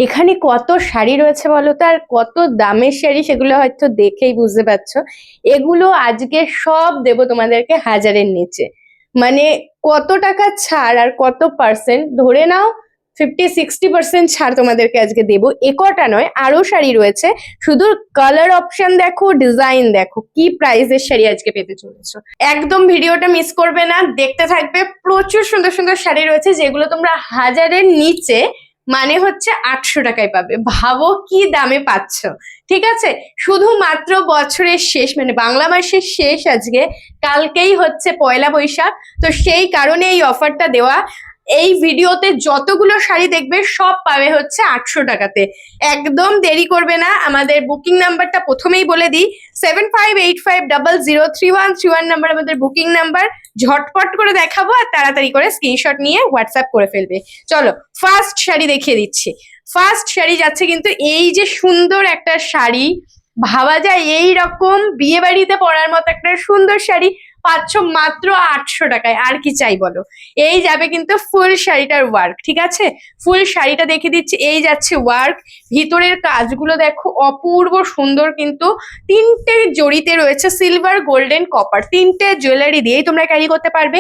এখানে কত শাড়ি রয়েছে বলো তো, আর কত দামের শাড়ি সেগুলো হয়তো দেখেই বুঝতে পারছো। এগুলো আজকে সব দেবো তোমাদেরকে 1000-এর নিচে। মানে কত টাকা ছাড় আর কত পার্সেন্ট ধরে নাও, 50-60% ছাড় তোমাদেরকে আজকে দেবো। একটা নয়, আরো শাড়ি রয়েছে। শুধু কালার অপশন দেখো, ডিজাইন দেখো, কি প্রাইসের শাড়ি আজকে পেতে চলেছো। একদম ভিডিওটা মিস করবে না, দেখতে থাকবে। প্রচুর সুন্দর সুন্দর শাড়ি রয়েছে যেগুলো তোমরা 1000-এর নিচে মানে হচ্ছে 800 টাকায় পাবে। ভাবো কি দামে পাচ্ছ। ঠিক আছে, শুধুমাত্র বছরের শেষ মানে বাংলা মাসের শেষ আজকে, কালকেই হচ্ছে পয়লা বৈশাখ। তো সেই কারণে এই অফারটা দেওয়া। এই ভিডিওতে যতগুলো শাড়ি দেখবে সব পাবে হচ্ছে 800 টাকাতে। একদম দেরি করবে না, আমাদের বুকিং নাম্বারটা প্রথমেই বলে দিই, 7585003131 নাম্বার আমাদের বুকিং নাম্বার। ঝটপট করে দেখাবো আর তাড়াতাড়ি করে স্ক্রিনশট নিয়ে হোয়াটসঅ্যাপ করে ফেলবে। চলো ফার্স্ট শাড়ি দেখিয়ে দিচ্ছি। ফার্স্ট শাড়ি যাচ্ছে কিন্তু এই যে সুন্দর একটা শাড়ি, ভাবা যায় এই রকম বিয়ে বাড়িতে পরার মতো একটা সুন্দর শাড়ি পাচ্ছ মাত্র 800 টাকায়। আর কি চাই বলো। এই যাবে কিন্তু ফুল শাড়িটার ওয়ার্ক, ঠিক আছে। ফুল শাড়িটা দেখিয়ে দিচ্ছি, এই যাচ্ছে ওয়ার্ক। ভিতরের কাজগুলো দেখো অপূর্ব সুন্দর, কিন্তু 3টে জড়িতে রয়েছে সিলভার, গোল্ডেন, কপার, 3টে জুয়েলারি দিয়েই তোমরা ক্যারি করতে পারবে।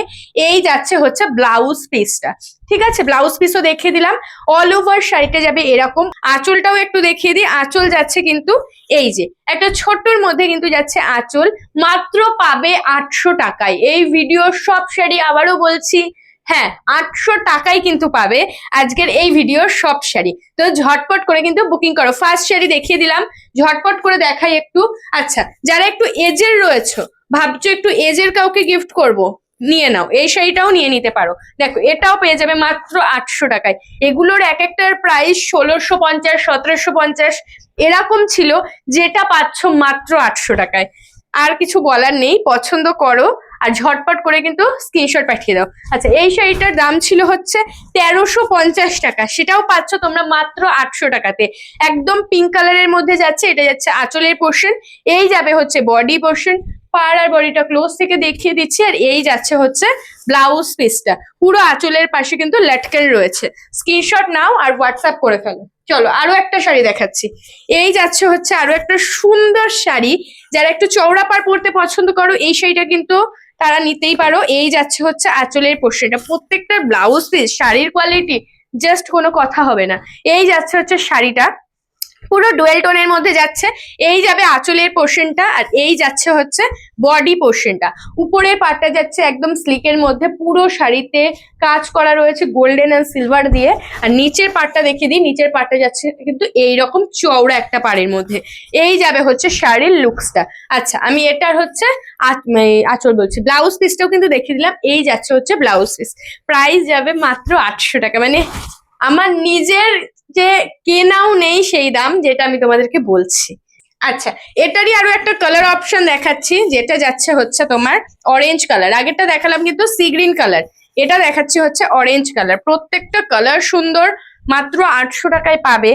এই যাচ্ছে হচ্ছে ব্লাউজ পিসটা, ঠিক আছে। ব্লাউজ পিসও দেখিয়ে দিলাম। অল ওভার শাড়িটা যাবে এরকম। আঁচলটাও একটু দেখিয়ে দিই। আঁচল যাচ্ছে কিন্তু এই যে একটা ছোট্টর মধ্যে কিন্তু যাচ্ছে আঁচল। মাত্র পাবে 800 টাকায়। এই ভিডিও সব শাড়ি, আবারও বলছি, হ্যাঁ 800 টাকায় কিন্তু পাবে আজকের এই ভিডিওর সব শাড়ি। তো ঝটপট করে কিন্তু বুকিং করো। ফার্স্ট শাড়ি দেখিয়ে দিলাম, ঝটপট করে দেখাই একটু। আচ্ছা, যারা একটু এজের রয়েছে, ভাবছো একটু এজের কাউকে গিফট করব, নিয়ে নাও, এই শাড়িটাও নিয়ে নিতে পারো। দেখো এটাও পেয়ে যাবে মাত্র 800 টাকায়। এগুলোর এক একটার প্রাইস 1650, 1750 এরকম ছিল, যেটা পাচ্ছ মাত্র 800 টাকায়। আর কিছু বলার নেই, পছন্দ করো আর ঝটপট করে কিন্তু স্ক্রিনশট পাঠিয়ে দাও। আচ্ছা, এই শাড়িটার দাম ছিল হচ্ছে 1350 টাকা, সেটাও পাচ্ছ তোমরা মাত্র 800 টাকাতে। একদম পিঙ্ক কালারের মধ্যে যাচ্ছে, এটা যাচ্ছে আঁচলের পোর্শন। এই যাবে হচ্ছে বডি পোর্শন। পার আর বডিটা ক্লোজ থেকে দেখিয়ে দিচ্ছি। আর এই যাচ্ছে হচ্ছে ব্লাউজ পিসটা, পুরো আঁচলের পাশে কিন্তু লটকান রয়েছে। স্ক্রিনশট নাও আর হোয়াটসঅ্যাপ করে ফেলো। চলো আরো একটা শাড়ি দেখাচ্ছি। এই যাচ্ছে হচ্ছে আরো একটা সুন্দর শাড়ি। যারা একটু চওড়া পাড় পরতে পছন্দ করো, এই শাড়িটা কিন্তু তারা নিতেই পারো। এই যাচ্ছে হচ্ছে আঁচলের পোর্শনটা, প্রত্যেকটা ব্লাউজ পিস শাড়ির কোয়ালিটি জাস্ট কোনো কথা হবে না। এই যাচ্ছে হচ্ছে শাড়িটা, পুরো ডুয়েল টোনের মধ্যে যাচ্ছে। এই যাবে আঁচলের পোর্শনটা, আর এই যাচ্ছে হচ্ছে বডি পোর্শনটা। উপরের পাটটা যাচ্ছে একদম স্লিকের মধ্যে, পুরো শাড়িতে কাজ করা রয়েছে গোল্ডেন আর সিলভার দিয়ে। আর নিচের পাটটা দেখিয়ে দিই, নিচের পাটটা যাচ্ছে কিন্তু এইরকম চওড়া একটা পাড়ের মধ্যে। এই যাবে হচ্ছে শাড়ির লুকসটা। আচ্ছা, আমি এটার হচ্ছে আঁচল বলছি, ব্লাউজ পিসটাও কিন্তু দেখিয়ে দিলাম। এই যাচ্ছে হচ্ছে ব্লাউজ পিস, প্রাইস যাবে মাত্র 800 টাকা। মানে আমার নিজের যে কেনাও নেই সেই দাম, যেটা আমি তোমাদেরকে বলছি। আচ্ছা, এটারই আরো একটা কালার অপশন দেখাচ্ছি, যেটা যাচ্ছে হচ্ছে তোমার অরেঞ্জ কালার। আগেরটা দেখালাম কিন্তু সি গ্রিন কালার, এটা দেখাচ্ছি হচ্ছে অরেঞ্জ কালার। প্রত্যেকটা কালার সুন্দর, মাত্র 800 টাকায় পাবে।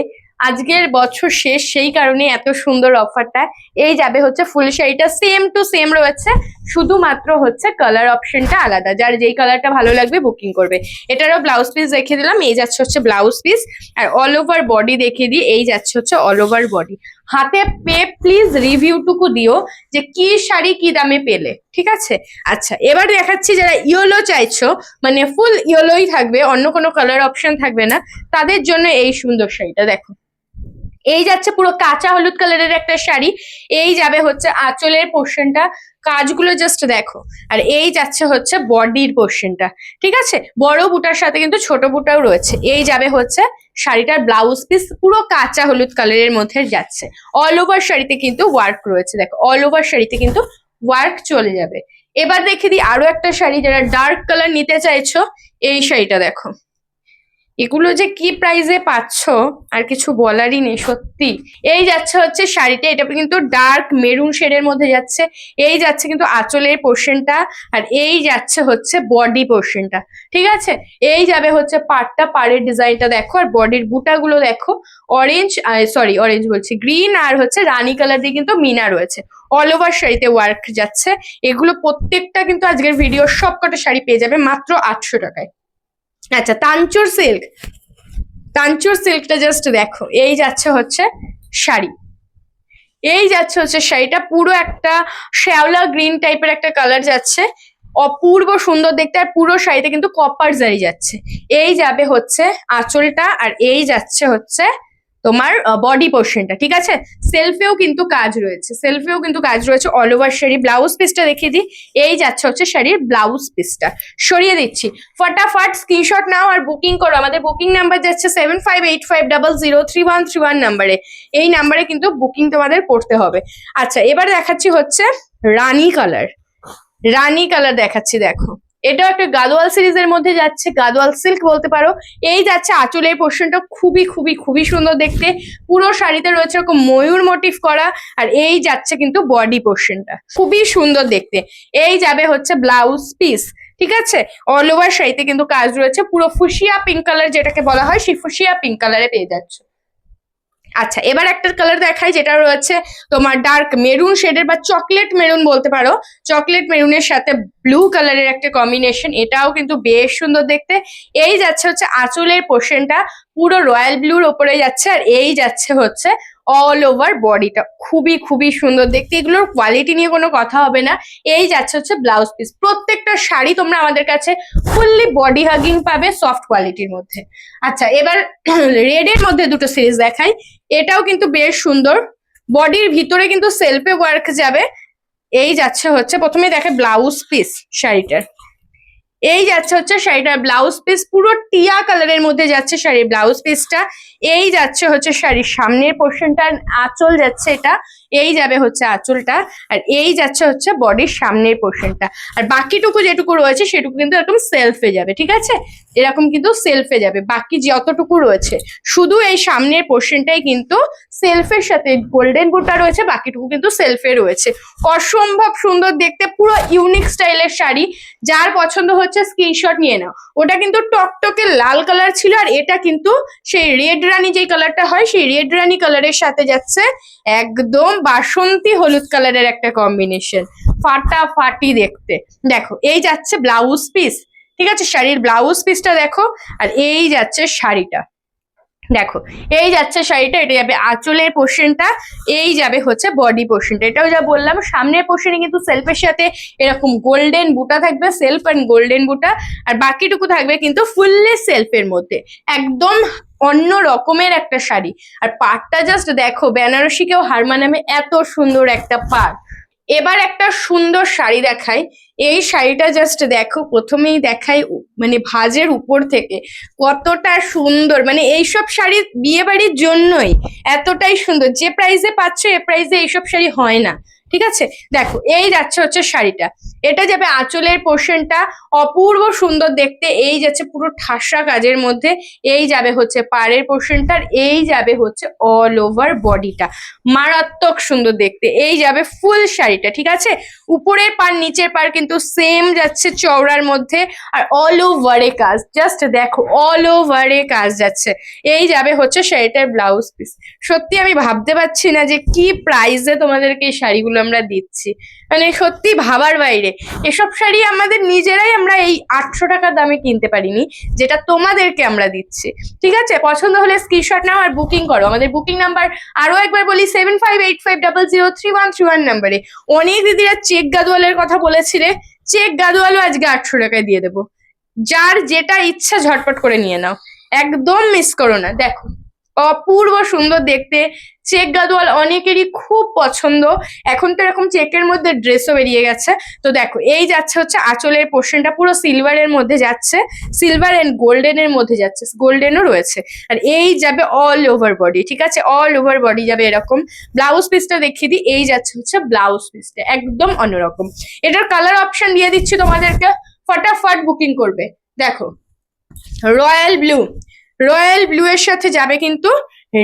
আজকের বছর শেষ, সেই কারণে এত সুন্দর অফারটা। এই যাবে হচ্ছে ফুল শাড়িটা, সেম টু সেম রয়েছে, শুধুমাত্র হচ্ছে কালার অপশনটা আলাদা। যার যেই কালারটা ভালো লাগবে বুকিং করবে। এটারও ব্লাউজ পিস দেখিয়ে দিলাম, এই যাচ্ছে হচ্ছে ব্লাউজ পিস। আর অল ওভার বডি দেখিয়ে দিই, এই যাচ্ছে হচ্ছে অল ওভার বডি। হাতে পেয়ে প্লিজ রিভিউটুকু দিও যে কি শাড়ি কি দামে পেলে, ঠিক আছে। আচ্ছা, এবার দেখাচ্ছি যারা ইয়েলো চাইছো, মানে ফুল ইয়েলোই থাকবে, অন্য কোনো কালার অপশন থাকবে না, তাদের জন্য এই সুন্দর শাড়িটা দেখো। এই যাচ্ছে পুরো কাঁচা হলুদ কালারের একটা শাড়ি। এই যাবে হচ্ছে আঁচলের পোর্শনটা, কাজগুলো জাস্ট দেখো। আর এই যাচ্ছে হচ্ছে বডির পোর্শনটা, ঠিক আছে। বড় বুটার সাথে কিন্তু ছোট বুটাও রয়েছে। এই যাবে হচ্ছে শাড়িটার ব্লাউজ পিস, পুরো কাঁচা হলুদ কালারের মধ্যে যাচ্ছে। অল ওভার শাড়িতে কিন্তু ওয়ার্ক রয়েছে, দেখো অল ওভার শাড়িতে কিন্তু ওয়ার্ক চলে যাবে। এবার দেখে দিই আরো একটা শাড়ি, যারা ডার্ক কালার নিতে চাইছো, এই শাড়িটা দেখো। এগুলো যে কি প্রাইসে পাচ্ছ আর কিছু বলারই নেই সত্যি। এই যাচ্ছে হচ্ছে শাড়িটা, এটা কিন্তু ডার্ক মেরুন শেডের মধ্যে যাচ্ছে। এই যাচ্ছে কিন্তু আঁচলের পোর্শনটা, আর এই যাচ্ছে হচ্ছে বডি পোর্শনটা, ঠিক আছে। এই যাবে হচ্ছে পাড়টা, পাড়ের ডিজাইনটা দেখো, আর বডির বুটাগুলো দেখো। অরেঞ্জ, অরেঞ্জ বলছি, গ্রিন আর হচ্ছে রানী কালার দিয়ে কিন্তু মিনা রয়েছে। অল ওভার শাড়িতে ওয়ার্ক যাচ্ছে। এগুলো প্রত্যেকটা কিন্তু আজকের ভিডিওর সবকটা শাড়ি পেয়ে যাবে মাত্র 800 টাকায়। আচ্ছা, তানচুর সিল্ক, কাঞ্চুর সিল্কটা জাস্ট দেখো, এই যাচ্ছে হচ্ছে শাড়ি, এই যাচ্ছে হচ্ছে শাড়িটা পুরো একটা শ্যাওলা গ্রিন টাইপের একটা কালার যাচ্ছে, অপূর্ব সুন্দর দেখতে। আর পুরো শাড়িতে কিন্তু কপার জারি যাচ্ছে। এই যাবে হচ্ছে আঁচলটা, আর এই যাচ্ছে হচ্ছে তোমার বডি পোর্শনটা, ঠিক আছে। সেলফেও কিন্তু কাজ রয়েছে, সেলফেও কিন্তু কাজ রয়েছে অল ওভার শাড়ি। ব্লাউজ পিসটা দেখিয়ে দিই, এই যাচ্ছে হচ্ছে শাড়ির ব্লাউজ পিসটা, সরিয়ে দিচ্ছি। ফটাফট স্ক্রিনশট নাও আর বুকিং করো। আমাদের বুকিং নাম্বার যাচ্ছে 7585003131 নাম্বারে। এই নাম্বারে কিন্তু বুকিং তোমাদের করতে হবে। আচ্ছা, এবার দেখাচ্ছি হচ্ছে রানী কালার, রানী কালার দেখাচ্ছি, দেখো এটাও একটা গাদোয়াল সিরিজের মধ্যে যাচ্ছে, গাদোয়াল সিল্ক বলতে পারো। এই যাচ্ছে আঁচলের পোর্শনটা, খুবই খুবই খুবই সুন্দর দেখতে, পুরো শাড়িতে রয়েছে এরকম ময়ূর মোটিভ করা। আর এই যাচ্ছে কিন্তু বডি পোর্শনটা, খুবই সুন্দর দেখতে। এই যাবে হচ্ছে ব্লাউজ পিস, ঠিক আছে। অল ওভার শাড়িতে কিন্তু কাজ রয়েছে, পুরো ফুসিয়া পিঙ্ক কালার যেটাকে বলা হয়, সেই ফুসিয়া পিঙ্ক কালারে পেয়ে যাচ্ছ। আচ্ছা, এবার একটা কালার দেখাই যেটা রয়েছে তোমার ডার্ক মেরুন শেডের বা চকলেট মেরুন বলতে পারো। চকলেট মেরুনের সাথে ব্লু কালারের একটা কম্বিনেশন, এটাও কিন্তু বেশ সুন্দর দেখতে। এই যাচ্ছে হচ্ছে আঁচলের পোর্শনটা, পুরো রয়্যাল ব্লুর ওপরে যাচ্ছে। আর এই যাচ্ছে হচ্ছে অল ওভার বডিটা, খুবই খুবই সুন্দর দেখতে। এগুলোর কোয়ালিটি নিয়ে কোনো কথা হবে না। এই যাচ্ছে হচ্ছে ব্লাউজ পিস। প্রত্যেকটা শাড়ি তোমরা আমাদের কাছে ফুললি বডি হাগিং পাবে, সফট কোয়ালিটির মধ্যে। আচ্ছা, এবার রেডের মধ্যে দুটো সিরিজ দেখাই, এটাও কিন্তু বেশ সুন্দর। বডির ভিতরে কিন্তু সেলফে ওয়ার্ক যাবে। এই যাচ্ছে হচ্ছে, প্রথমে দেখে ব্লাউজ পিস শাড়িটার, এই যাচ্ছে হচ্ছে শাড়িটার ব্লাউজ পিস, পুরো টিয়া কালারের মধ্যে যাচ্ছে শাড়ির ব্লাউজ পিসটা। এই যাচ্ছে হচ্ছে শাড়ির সামনের পোর্শনটা, আঁচল যাচ্ছে এটা, এই যাবে হচ্ছে আঁচলটা। আর এই যাচ্ছে হচ্ছে বডির সামনের পোর্শনটা। আর বাকিটুকু যেটুকু রয়েছে সেটুকু কিন্তু এরকম সেলফে যাবে, ঠিক আছে। এরকম কিন্তু সেলফে যাবে, বাকি যতটুকু রয়েছে শুধু এই সামনের পোর্শনটাই কিন্তু সেলফের সাথে গোল্ডেন বুটা রয়েছে, বাকিটুকু কিন্তু সেলফে রয়েছে। অসম্ভব সুন্দর দেখতে, পুরো ইউনিক স্টাইলের শাড়ি। যার পছন্দ হচ্ছে স্ক্রিনশট নিয়ে নাও। ওটা কিন্তু টকটকে লাল কালার ছিল, আর এটা কিন্তু সেই রেড রানী যে কালারটা হয়, সেই রেড রানী কালারের সাথে যাচ্ছে একদম বাসন্তী হলুদ কালারের একটা কম্বিনেশন, ফাটাফাটি দেখতে। দেখো, এই যাচ্ছে ব্লাউজ পিস, ঠিক আছে। শাড়ির ব্লাউজ পিসটা দেখো, আর এই যাচ্ছে শাড়িটা, দেখো এই যাচ্ছে শাড়িটা। এটা যাবে আঁচলের পোর্শনটা, এই যাবে হচ্ছে বডি পোর্শনটা। এটাও যা বললাম, সামনের পোর্শনে কিন্তু সেলফের সাথে এরকম গোল্ডেন বুটা থাকবে, সেলফ অ্যান্ড গোল্ডেন বুটা। আর বাকিটুকু থাকবে কিন্তু ফুললি সেলফের মধ্যে, একদম অন্য রকমের একটা শাড়ি। আর পাড়টা জাস্ট দেখো, বেনারসিকেও হার মানাবে, এত সুন্দর একটা পাড়। এবার একটা সুন্দর শাড়ি দেখাই। এই শাড়িটা জাস্ট দেখো, প্রথমেই দেখাই মানে ভাঁজের উপর থেকে কতটা সুন্দর। মানে এইসব শাড়ি বিয়ে বাড়ির জন্যই এতটাই সুন্দর। যে প্রাইসে পাচ্ছ এ প্রাইসে এইসব শাড়ি হয় না, ঠিক আছে। দেখো, এই যাচ্ছে হচ্ছে শাড়িটা, এটা যাবে আঁচলের পোর্শনটা, অপূর্ব সুন্দর দেখতে। এই যাচ্ছে পুরো ঠাসা কাজের মধ্যে, এই যাবে হচ্ছে পাড়ের পোর্শনটা, এই যাবে হচ্ছে অল ওভার বডিটা, মারাত্মক সুন্দর দেখতে। এই যাবে ফুল শাড়িটা, ঠিক আছে। উপরের পার নিচের পার কিন্তু সেম যাচ্ছে চওড়ার মধ্যে, আর অল ওভারে কাজ, জাস্ট দেখো অল ওভারে কাজ যাচ্ছে। এই যাবে হচ্ছে শাড়িটার ব্লাউজ পিস। সত্যি আমি ভাবতে পারছি না যে কি প্রাইসে তোমাদেরকে এই শাড়িগুলো আমরা দিচ্ছি, মানে সত্যি ভাবার বাইরে। এসব শাড়ি আমাদের নিজেরাই আমরা এই 800 টাকা দামে কিনতে পারিনি, যেটা তোমাদেরকে আমরা দিচ্ছি, ঠিক আছে। পছন্দ হলে স্ক্রিনশট নাও আর বুকিং করো। আমাদের বুকিং নাম্বার আরো একবার বলি, 7585003131 নাম্বারে। অনেক দিদিরা চেক গাদোয়ালের কথা বলেছিলে, চেক গাদোয়ালও আজকে 800 টাকায় দিয়ে দেবো। যার যেটা ইচ্ছা ঝটপট করে নিয়ে নাও, একদম মিস করো না। দেখো, অপূর্ব সুন্দর দেখতে। চেক গাদোয়াল অনেকেরই খুব পছন্দ, এখন তো এরকম চেকের মধ্যে ড্রেসও বেরিয়ে গেছে। তো দেখো, এই যাচ্ছে হচ্ছে আঁচলের পোর্শনটা, পুরো সিলভারের মধ্যে যাচ্ছে, সিলভার এন্ড গোল্ডেনের মধ্যে যাচ্ছে, গোল্ডেনও রয়েছে। আর এই যাবে অল ওভার বডি, ঠিক আছে, অল ওভার বডি যাবে এরকম। ব্লাউজ পিসটা দেখিয়ে দিই, এই যাচ্ছে হচ্ছে ব্লাউজ পিসটা, একদম অন্যরকম। এটার কালার অপশন দিয়ে দিচ্ছি তোমাদেরকে, ফটাফট বুকিং করবে। দেখো, রয়্যাল ব্লু, রয়্যাল ব্লু এর সাথে যাবে কিন্তু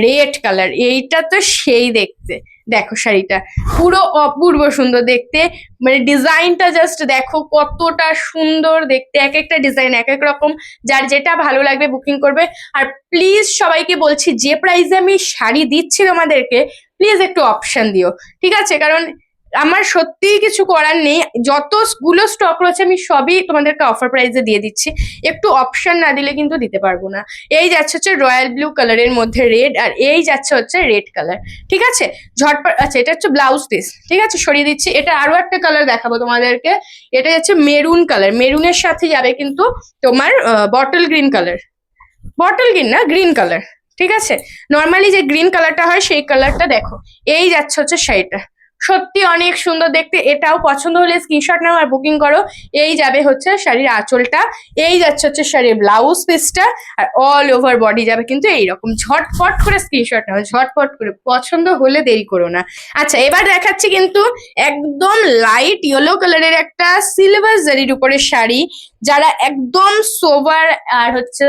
রেড কালার, এইটা তো সেই দেখতে। দেখো শাড়িটা পুরো অপূর্ব সুন্দর দেখতে, মানে ডিজাইনটা জাস্ট দেখো কতটা সুন্দর দেখতে। এক একটা ডিজাইন এক এক রকম, যার যেটা ভালো লাগবে বুকিং করবে। আর প্লিজ সবাইকে বলছি, যে প্রাইসে আমি শাড়ি দিচ্ছি তোমাদেরকে, প্লিজ একটু অপশন দিও, ঠিক আছে। কারণ আমার সত্যিই কিছু করার নেই, যতগুলো স্টক রয়েছে আমি সবই তোমাদেরকে অফার প্রাইসে দিয়ে দিচ্ছি, একটু অপশন না দিলে কিন্তু দিতে পারবো না। এই যাচ্ছে হচ্ছে রয়্যাল ব্লু কালারের মধ্যে রেড, আর এই যাচ্ছে হচ্ছে রেড কালার, ঠিক আছে। ঝটপট, আচ্ছা এটা হচ্ছে ব্লাউজ পিস, ঠিক আছে, সরিয়ে দিচ্ছি। এটা আরো একটা কালার দেখাবো তোমাদেরকে, এটা যাচ্ছে মেরুন কালার, মেরুনের সাথে যাবে কিন্তু তোমার bottle green colour, bottle green না গ্রিন কালার, ঠিক আছে। নর্মালি যে গ্রিন কালারটা হয় সেই কালারটা দেখো। এই যাচ্ছে হচ্ছে শাড়িটা, সত্যি অনেক সুন্দর দেখতে। এটাও পছন্দ হলে স্ক্রিনশট নাও আর বুকিং করো। এই যাবে হচ্ছে শাড়ির আঁচলটা, এই যাচ্ছে হচ্ছে শাড়ির ব্লাউজ পিসটা, আর অল ওভার বডি যাবে কিন্তু এইরকম। ঝটপট করে স্ক্রিনশট নাও, ঝটপট করে, পছন্দ হলে দেরি করো না। আচ্ছা এবার দেখাচ্ছি কিন্তু একদম লাইট ইয়েলো কালারের একটা সিলভার জারির উপরে শাড়ি। যারা একদম সোবার আর হচ্ছে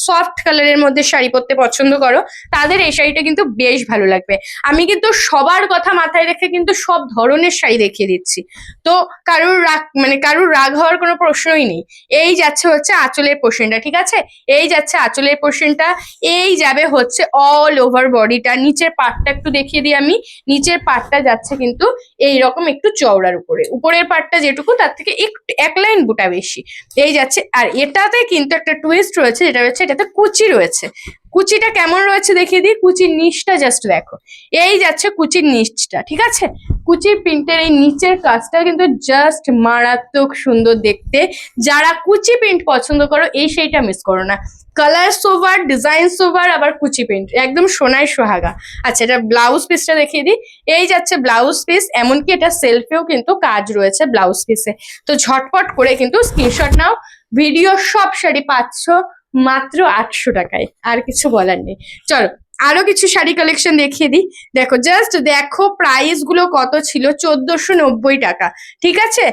সফট কালারের মধ্যে শাড়ি পরতে পছন্দ করো তাদের এই শাড়িটা কিন্তু বেশ ভালো লাগবে। আমি কিন্তু সবার কথা মাথায় রেখে কিন্তু সব ধরনের শাড়ি দেখিয়ে দিচ্ছি, তো কারুর রাগ হওয়ার কোনো প্রশ্নই নেই। এই যাচ্ছে হচ্ছে আঁচলের পোর্শনটা, ঠিক আছে, এই যাচ্ছে আঁচলের পোর্শনটা, এই যাবে হচ্ছে অল ওভার বডিটা। নিচের পার্টটা একটু দেখিয়ে দিই আমি, নিচের পার্টটা যাচ্ছে কিন্তু এইরকম একটু চওড়ার উপরে, উপরের পার্টটা যেটুকু তার থেকে একটু এক লাইন বুটা বেশি এই যাচ্ছে। আর এটাতে কিন্তু একটা টুইস্ট রয়েছে, যেটা হচ্ছে এটাতে কুচি রয়েছে। কুচিটা কেমন রয়েছে দেখিয়ে দিই, কুচির নিচটা জাস্ট দেখো, এই যাচ্ছে কুচির নিচটা, ঠিক আছে। কুচির প্রিন্টের এই নিচের কাজটা কিন্তু জাস্ট মারাত্মক সুন্দর দেখতে। যারা কুচি প্রিন্ট পছন্দ করো এই সেইটা মিস করো না। কালার সোভার, ডিজাইন সোভার, আবার কুচি প্রিন্ট, একদম সোনায় সোহাগা। আচ্ছা এটা ব্লাউজ পিসটা দেখিয়ে দিই, এই যাচ্ছে ব্লাউজ পিস, এমনকি এটা সেলফেও কিন্তু কাজ রয়েছে ব্লাউজ পিসে। তো ঝটপট করে কিন্তু স্ক্রিনশট নাও। ভিডিও সব শাড়ি পাচ্ছ মাত্র 800 টাকায়, আর কিছু বলার নেই। চলো আরো কিছু শাড়ি কালেকশন দেখিয়ে দিই। দেখো জাস্ট দেখো প্রাইস গুলো কত ছিল, 1490 টাকা, ঠিক আছে।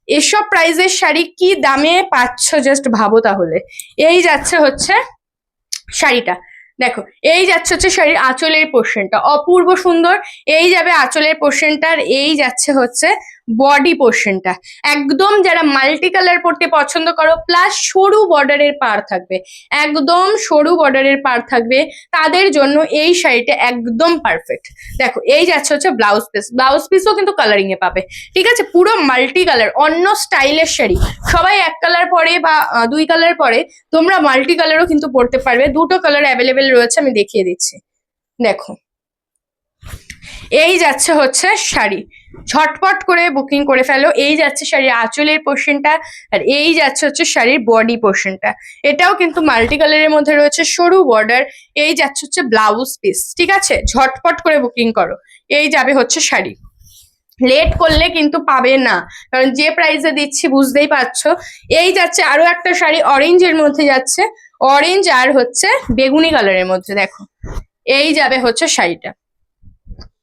এসব প্রাইসের শাড়ি কি দামে পাচ্ছ জাস্ট ভাবো তাহলে। এই যাচ্ছে হচ্ছে শাড়িটা, দেখো এই যাচ্ছে হচ্ছে শাড়ির আঁচলের পোর্শনটা, অপূর্ব সুন্দর। এই যাবে আঁচলের পোর্শনটার, এই যাচ্ছে হচ্ছে বডি পোর্শনটা। একদম যারা মাল্টি কালার পরতে পছন্দ করো, প্লাস সরু বর্ডারের পাড় থাকবে, একদম সরু বর্ডারের পাড় থাকবে, তাদের জন্য এই শাড়িটা একদম পারফেক্ট। দেখো এই যাচ্ছে হচ্ছে ব্লাউজ পিস, ব্লাউজ পিসও কিন্তু কালারিং এ পাবে, ঠিক আছে। পুরো মাল্টি কালার, অন্য স্টাইলের শাড়ি সবাই এক কালার পরে বা দুই কালার পরে, তোমরা মাল্টি কালারও কিন্তু পরতে পারবে। দুটো কালার অ্যাভেলেবেল রয়েছে, আমি দেখিয়ে দিচ্ছি। দেখো এই যাচ্ছে হচ্ছে শাড়ি, ঝটপট করে বুকিং করে ফেলো। এই যাচ্ছে শাড়ির আঁচলের পোর্শনটা, আর এই যাচ্ছে হচ্ছে শাড়ির বডি পোর্শনটা। এটাও কিন্তু মাল্টি কালারের মধ্যে রয়েছে, সরু বর্ডার। এই যাচ্ছে হচ্ছে ব্লাউজ পিস, ঠিক আছে, ঝটপট করে বুকিং করো। এই যাবে হচ্ছে শাড়ি, লেট করলে কিন্তু পাবে না, কারণ যে প্রাইসে দিচ্ছি বুঝতেই পারছো। এই যাচ্ছে আরো একটা শাড়ি, অরেঞ্জের মধ্যে যাচ্ছে, অরেঞ্জ আর হচ্ছে বেগুনি কালারের মধ্যে। দেখো এই যাবে হচ্ছে শাড়িটা,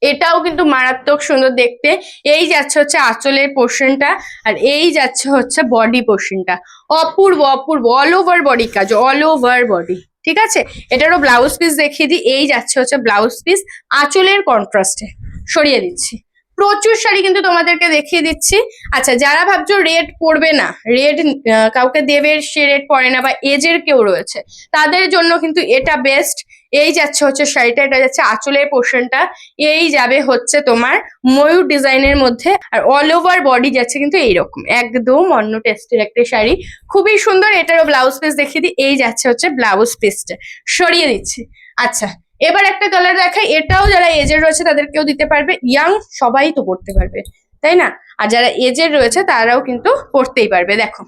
এটাও কিন্তু মারাত্মক সুন্দর দেখতে। এই যাচ্ছে হচ্ছে আঁচলের পোর্শনটা, আর এই যাচ্ছে হচ্ছে বডি পোর্শনটা, অপূর্ব অপূর্ব, অল ওভার বডি কাজ, অল ওভার বডি, ঠিক আছে। এটারও ব্লাউজ পিস দেখিয়ে দিই, এই যাচ্ছে হচ্ছে ব্লাউজ পিস আঁচলের কন্ট্রাস্টে, সরিয়ে দিচ্ছি। প্রচুর শাড়ি কিন্তু তোমাদেরকে দেখিয়ে দিচ্ছি। আচ্ছা যারা ভাবছো রেড পরবে না, রেড কাউকে দেবে, সে রেড পরে না, বা এজের কেউ রয়েছে, তাদের জন্য কিন্তু এটা বেস্ট। এই যাচ্ছে হচ্ছে শাড়িটা, এটা যাচ্ছে আঁচলের পোর্শনটা, এই যাবে হচ্ছে তোমার ময়ূর ডিজাইনের মধ্যে, আর অল ওভার বডি যাচ্ছে কিন্তু এইরকম, একদম অন্য টেস্টের একটা শাড়ি, খুবই সুন্দর। এটারও ব্লাউজ পিস দেখিয়ে দিই, এই যাচ্ছে হচ্ছে ব্লাউজ পিসটা, সরিয়ে দিচ্ছি। আচ্ছা এবার একটা কালার দেখাই, এটাও যারা এজের রয়েছে তাদেরকেও দিতে পারবে, ইয়াং সবাই তো পড়তে পারবে তাই না, আর যারা এজের রয়েছে তারাও কিন্তু পড়তেই পারবে। দেখো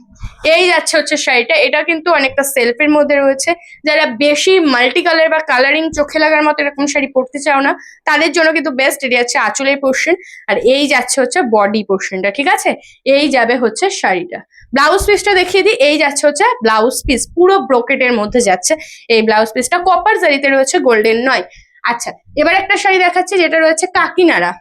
এই যাচ্ছে হচ্ছে শাড়িটা, এটা কিন্তু অনেকটা সেলফের মধ্যে রয়েছে। যারা বেশি মাল্টি কালার বা কালারিং চোখে লাগার মতো এরকম শাড়ি পরতে চাও না, তাদের জন্য কিন্তু বেস্ট। এটা যাচ্ছে আঁচলের পোর্শন, আর এই যাচ্ছে হচ্ছে বডি পোর্শনটা, ঠিক আছে। এই যাবে হচ্ছে শাড়িটা, ব্লাউজ পিসটা দেখিয়ে দিই, এই যাচ্ছে হচ্ছে ব্লাউজ পিস, পুরো ব্রোকেটের মধ্যে যাচ্ছে এই ব্লাউজ পিসটা, কপার জারিতে রয়েছে, গোল্ডেন নয়। আচ্ছা এবার একটা শাড়ি দেখাচ্ছি যেটা রয়েছে কাকিনাড়া।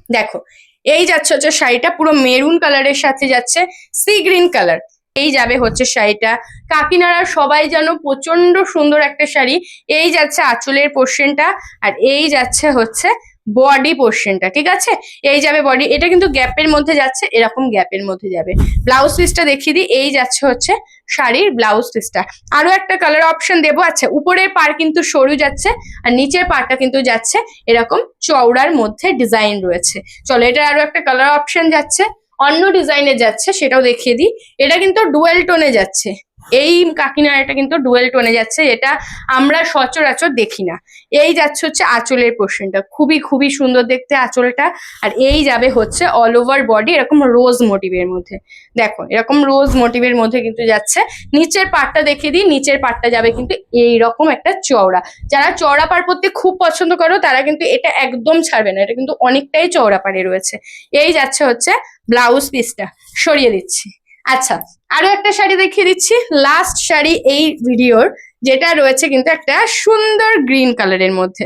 দেখো এই যাচ্ছে হচ্ছে শাড়িটা, পুরো মেরুন কালারের সাথে যাচ্ছে সি গ্রিন কালার। এই যাবে হচ্ছে শাড়িটা, কাকিনাড়ার সবাই জানো প্রচন্ড সুন্দর একটা শাড়ি। এই যাচ্ছে আঁচলের পোর্শনটা, আর এই যাচ্ছে হচ্ছে বডি পোর্শনটা, ঠিক আছে। এই যাবে বডি, এটা কিন্তু গ্যাপের মধ্যে যাচ্ছে, এরকম গ্যাপের মধ্যে যাবে। ব্লাউজ পিসটা দেখিয়ে দিই, এই যাচ্ছে হচ্ছে শাড়ির ব্লাউজ পিসটা। আরো একটা কালার অপশন দেবো। আচ্ছা, উপরের পার কিন্তু সরু যাচ্ছে আর নিচের পারটা কিন্তু যাচ্ছে এরকম চওড়ার মধ্যে ডিজাইন রয়েছে। চলো, এটা আরো একটা কালার অপশন যাচ্ছে, অন্য ডিজাইনে যাচ্ছে, সেটাও দেখিয়ে দিই। এটা কিন্তু ডুয়েল টোনে যাচ্ছে, এই কাকিনার এটা কিন্তু ডুয়েল টোনে যাচ্ছে, এটা আমরা সচরাচর দেখি না। এই যাচ্ছে হচ্ছে আঁচলের পোর্শনটা, খুবই খুবই সুন্দর দেখতে আঁচলটা। আর এই যাবে হচ্ছে অল ওভার বডি এরকম রোজ মোটিভের মধ্যে, দেখো এরকম রোজ মোটিভের মধ্যে কিন্তু যাচ্ছে। নিচের পাটটা দেখিয়ে দিই, নিচের পাটটা যাবে কিন্তু এইরকম একটা চওড়া। যারা চওড়া পাড় পরতে খুব পছন্দ করো তারা কিন্তু এটা একদম ছাড়বে না, এটা কিন্তু অনেকটাই চওড়া পাড়ে রয়েছে। এই যাচ্ছে হচ্ছে ব্লাউজ পিসটা, সরিয়ে দিচ্ছি। আচ্ছা, আরো একটা শাড়ি দেখিয়ে দিচ্ছি, লাস্ট শাড়ি এই ভিডিওর, যেটা রয়েছে কিন্তু একটা সুন্দর গ্রিন কালারের মধ্যে,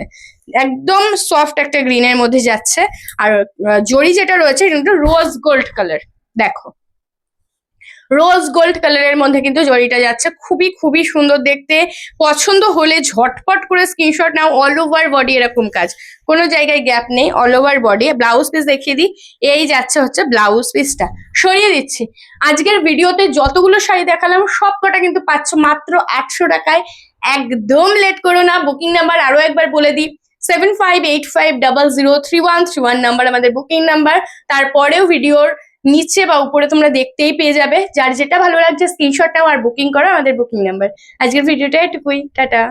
একদম সফট একটা গ্রিনের মধ্যে যাচ্ছে। আর জরি যেটা রয়েছে কিন্তু রোজ গোল্ড কালার, দেখো রোজ গোল্ড কালারের মধ্যে কিন্তু জরিটা যাচ্ছে, খুবই খুবই সুন্দর দেখতে। পছন্দ হলে ঝটপট করে স্ক্রিনশট নাও। অল ওভার বডি এরকম কাজ, কোনো জায়গায় গ্যাপ নেই, all over body. Blouse piece দেখিয়ে দিই, এই যাচ্ছে হচ্ছে ব্লাউজ পিসটা, সরিয়ে দিচ্ছি। আজকের ভিডিওতে যতগুলো শাড়ি দেখালাম সব কটা কিন্তু পাচ্ছ মাত্র 800 টাকায়। একদম লেট করো না। বুকিং নাম্বার আরো একবার বলে দিই, 7585003131 নাম্বার আমাদের বুকিং নাম্বার। তারপরেও ভিডিওর নিচে বা উপরে তোমরা দেখতেই পেয়ে যাবে, যার যেটা ভালো লাগছে স্ক্রিনশট নাও আর বুকিং করো আমাদের বুকিং নাম্বার। আজকের ভিডিওটা এটুকুই, টাটা।